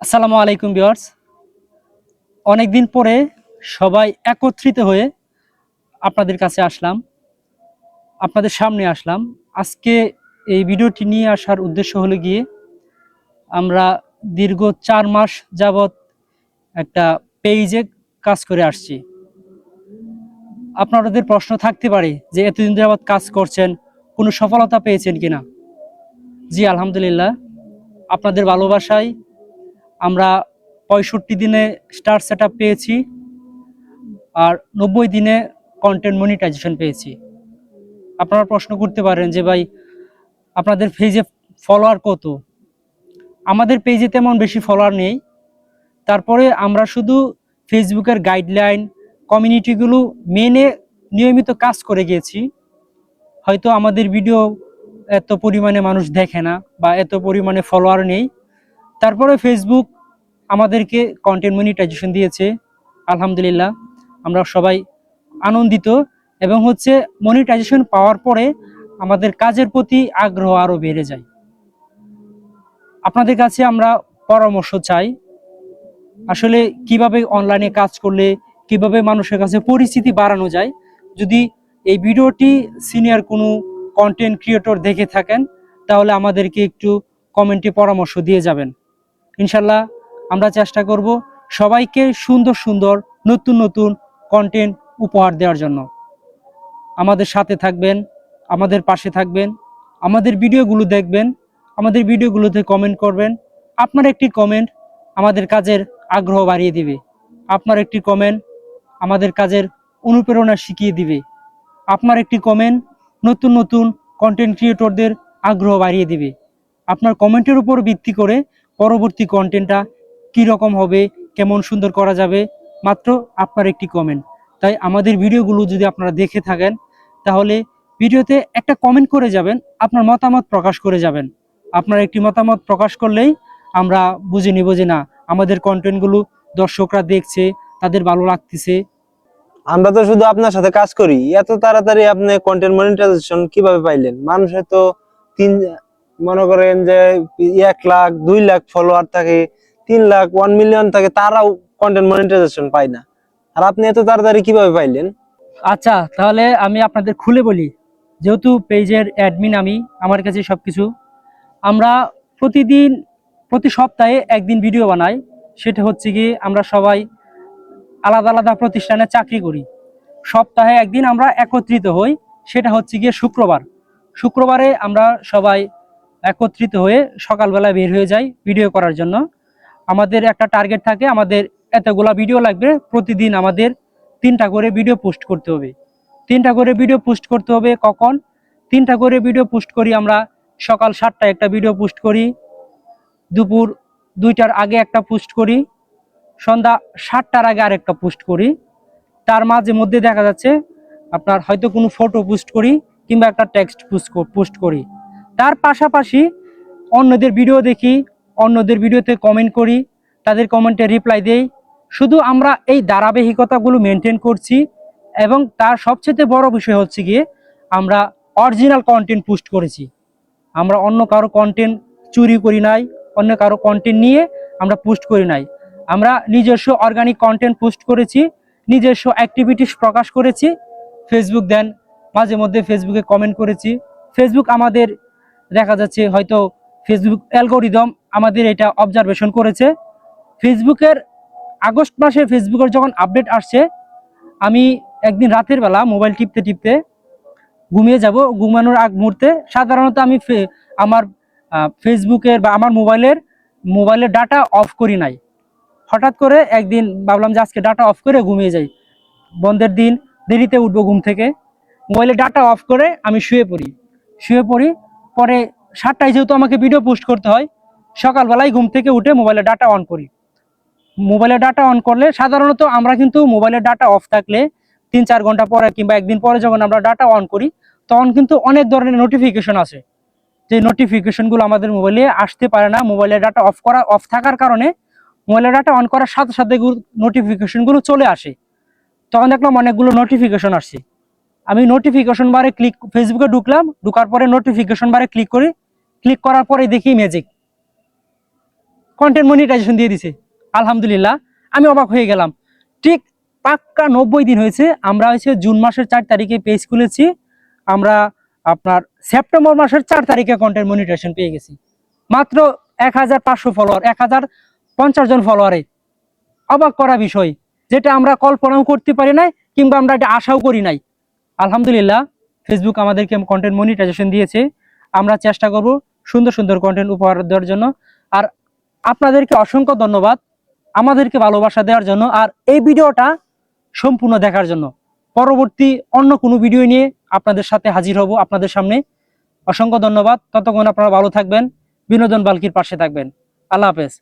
আসসালামু আলাইকুম ভিউয়ার্স। অনেকদিন পরে সবাই একত্রিত হয়ে আপনাদের কাছে আসলাম, আপনাদের সামনে আসলাম। আজকে এই ভিডিওটি নিয়ে আসার উদ্দেশ্য হলো গিয়ে আমরা দীর্ঘ 4 মাস যাবৎ একটা পেজে কাজ করে আসছি। আপনাদের প্রশ্ন থাকতে পারে যে এতদিন যাবৎ কাজ করছেন, কোনো সফলতা পেয়েছেন কিনা? জি আলহামদুলিল্লাহ, আপনাদের ভালোবাসায় আমরা 65 দিনে স্টার সেটআপ পেয়েছি আর 90 দিনে কন্টেন্ট মনিটাইজেশন পেয়েছি। আপনারা প্রশ্ন করতে পারেন যে ভাই আপনাদের পেজে ফলোয়ার কত? আমাদের পেজে তেমন বেশি ফলোয়ার নেই, তারপরে আমরা শুধু ফেসবুকের গাইডলাইন কমিউনিটিগুলো মেনে নিয়মিত কাজ করে গিয়েছি। হয়তো আমাদের ভিডিও এত পরিমাণে মানুষ দেখে না বা এত পরিমাণে ফলোয়ার নেই, তারপরে ফেসবুক আমাদেরকে কন্টেন্ট মনিটাইজেশন দিয়েছে। আলহামদুলিল্লাহ, আমরা সবাই আনন্দিত এবং মনিটাইজেশন পাওয়ার পরে আমাদের কাজের প্রতি আগ্রহ আরো বেড়ে যায়। আপনাদের কাছে আমরা পরামর্শ চাই, আসলে কিভাবে অনলাইনে কাজ করলে কিভাবে মানুষের কাছে পরিচিতি বাড়ানো যায়। যদি এই ভিডিওটি সিনিয়র কোনো কন্টেন্ট ক্রিয়েটর দেখে থাকেন তাহলে আমাদেরকে একটু কমেন্টে পরামর্শ দিয়ে যাবেন। ইনশাল্লাহ আমরা চেষ্টা করব সবাইকে সুন্দর সুন্দর নতুন নতুন কন্টেন্ট উপহার দেওয়ার জন্য। আমাদের সাথে থাকবেন, আমাদের পাশে থাকবেন, আমাদের ভিডিওগুলো দেখবেন, আমাদের ভিডিওগুলোতে কমেন্ট করবেন। আপনার একটি কমেন্ট আমাদের কাজের আগ্রহ বাড়িয়ে দিবে, আপনার একটি কমেন্ট আমাদের কাজের অনুপ্রেরণা শিখিয়ে দিবে, আপনার একটি কমেন্ট নতুন নতুন কন্টেন্ট ক্রিয়েটরদের আগ্রহ বাড়িয়ে দিবে। আপনার কমেন্টের উপর ভিত্তি করে পরবর্তী কন্টেন্টটা কীরকম হবে, কেমন সুন্দর করা যাবে, মাত্র আপনার একটি কমেন্ট। তাই আমাদের ভিডিওগুলো যদি আপনারা দেখে থাকেন তাহলে ভিডিওতে একটা কমেন্ট করে যাবেন, আপনার মতামত প্রকাশ করে যাবেন। আপনার একটি মতামত প্রকাশ করলেই আমরা বুঝে নিব যে না, আমাদের কন্টেন্টগুলো দর্শকরা দেখছে, তাদের ভালো লাগতেছে। আমরা তো শুধু আপনার সাথে কাজ করি, এত তাড়াতাড়ি আপনি কন্টেন্ট মনিটাইজেশন কিভাবে পাইলেন? মানুষের তো তিন মনে করেন যে 1 লাখ 2 লাখ ফলোয়ার থাকে, 3 লাখ 1 মিলিয়ন থাকে, তারাও কন্টেন্ট মনিটাইজেশন পায় না। আর আপনি এত তাড়াতাড়ি কিভাবে পাইলেন? আচ্ছা, তাহলে আমি আপনাদের খুলে বলি। যেহেতু পেজের অ্যাডমিন আমি, আমার কাছে সবকিছু। আমরা প্রতিদিন প্রতি সপ্তাহে একদিন ভিডিও বানাই। সেটা হচ্ছে গিয়ে আমরা সবাই আলাদা আলাদা প্রতিষ্ঠানে চাকরি করি। সপ্তাহে একদিন আমরা একত্রিত হই, সেটা হচ্ছে গিয়ে শুক্রবার। শুক্রবারে আমরা সবাই একত্রিত হয়ে সকালবেলায় বের হয়ে যাই ভিডিও করার জন্য। আমাদের একটা টার্গেট থাকে, আমাদের এতগুলা ভিডিও লাগবে, প্রতিদিন আমাদের 3টা করে ভিডিও পোস্ট করতে হবে। 3টা করে ভিডিও পোস্ট করতে হবে। কখন? 3টা করে ভিডিও পোস্ট করি আমরা। সকাল 7টায় একটা ভিডিও পোস্ট করি, দুপুর 2টার আগে একটা পোস্ট করি, সন্ধ্যা 7টার আগে আরেকটা পোস্ট করি। তার মাঝে মধ্যে দেখা যাচ্ছে আপনার হয়তো কোনো ফটো পোস্ট করি কিংবা একটা টেক্সট পোস্ট করি। তার পাশাপাশি অন্যদের ভিডিও দেখি, অন্যদের ভিডিওতে কমেন্ট করি, তাদের কমেন্টে রিপ্লাই দেই। শুধু আমরা এই ধারাবাহিকতাগুলো মেনটেন করছি এবং তার সবচেয়ে বড় বিষয় হচ্ছে গিয়ে আমরা অরিজিনাল কন্টেন্ট পোস্ট করেছি। আমরা অন্য কারো কন্টেন্ট চুরি করি নাই, অন্য কারো কন্টেন্ট নিয়ে আমরা পোস্ট করি নাই। আমরা নিজস্ব অর্গানিক কন্টেন্ট পোস্ট করেছি, নিজস্ব অ্যাক্টিভিটিস প্রকাশ করেছি। ফেসবুক দেন মাঝে মধ্যে ফেসবুকে কমেন্ট করেছি। ফেসবুক আমাদের দেখা যাচ্ছে হয়তো ফেসবুক অ্যালগোরিদম আমাদের এটা অবজারভেশন করেছে। ফেসবুকের আগস্ট মাসে ফেসবুকের যখন আপডেট আসছে, আমি একদিন রাতের বেলা মোবাইল টিপতে টিপতে ঘুমিয়ে যাব, ঘুমানোর আগ মুহূর্তে সাধারণত আমি আমার ফেসবুকের বা আমার মোবাইলের ডাটা অফ করি নাই। হঠাৎ করে একদিন ভাবলাম যে আজকে ডাটা অফ করে ঘুমিয়ে যাই, বন্ধের দিন, দেরিতে উঠবো ঘুম থেকে, মোবাইলে ডাটা অফ করে আমি শুয়ে পড়ি। পরে 7টায় যেহেতু আমাকে ভিডিও পোস্ট করতে হয়, সকালবেলায় ঘুম থেকে উঠে মোবাইলে ডাটা অন করি। মোবাইলে ডাটা অন করলে সাধারণত আমরা কিন্তু মোবাইলের ডাটা অফ থাকলে 3-4 ঘন্টা পরে কিংবা একদিন পরে যখন আমরা ডাটা অন করি তখন কিন্তু অনেক ধরনের নোটিফিকেশন আসে। যে নোটিফিকেশনগুলো আমাদের মোবাইলে আসতে পারে না, মোবাইলের ডাটা অফ থাকার কারণে মোবাইলের ডাটা অন করার সাথে সাথে নোটিফিকেশনগুলো চলে আসে। তখন দেখলাম অনেকগুলো নোটিফিকেশন আসছে। আমি নোটিফিকেশন বারে ফেসবুকে ঢুকলাম, ঢুকার পরে নোটিফিকেশন বারে ক্লিক করি। ক্লিক করার পরে দেখি ম্যাজিক, কন্টেন্ট মনিটাইজেশন দিয়ে দিছে। আলহামদুলিল্লাহ, আমি অবাক হয়ে গেলাম। ঠিক পাক্কা 90 দিন হয়েছে। আমরা হচ্ছে জুন মাসের 4 তারিখে পেজ খুলেছি, আমরা আপনার সেপ্টেম্বর মাসের 4 তারিখে কন্টেন্ট মনিটাইজেশন পেয়ে গেছি। মাত্র 1500 ফলোয়ার, 1050 জন ফলোয়ারে। অবাক করা বিষয়, যেটা আমরা কল্পনাও করতে পারি নাই, কিংবা আমরা এটা আশাও করি নাই। আলহামদুলিল্লাহ, ফেসবুক আমাদেরকে কন্টেন্ট মনিটাইজেশন দিয়েছে। আমরা চেষ্টা করব সুন্দর সুন্দর কন্টেন্ট উপহার দেওয়ার জন্য। আর আপনাদেরকে অসংখ্য ধন্যবাদ আমাদেরকে ভালোবাসা দেওয়ার জন্য, আর এই ভিডিওটা সম্পূর্ণ দেখার জন্য। পরবর্তী অন্য কোনো ভিডিও নিয়ে আপনাদের সাথে হাজির হব আপনাদের সামনে। অসংখ্য ধন্যবাদ। ততক্ষণ আপনারা ভালো থাকবেন, বিনোদন বালকির পাশে থাকবেন। আল্লাহ হাফেজ।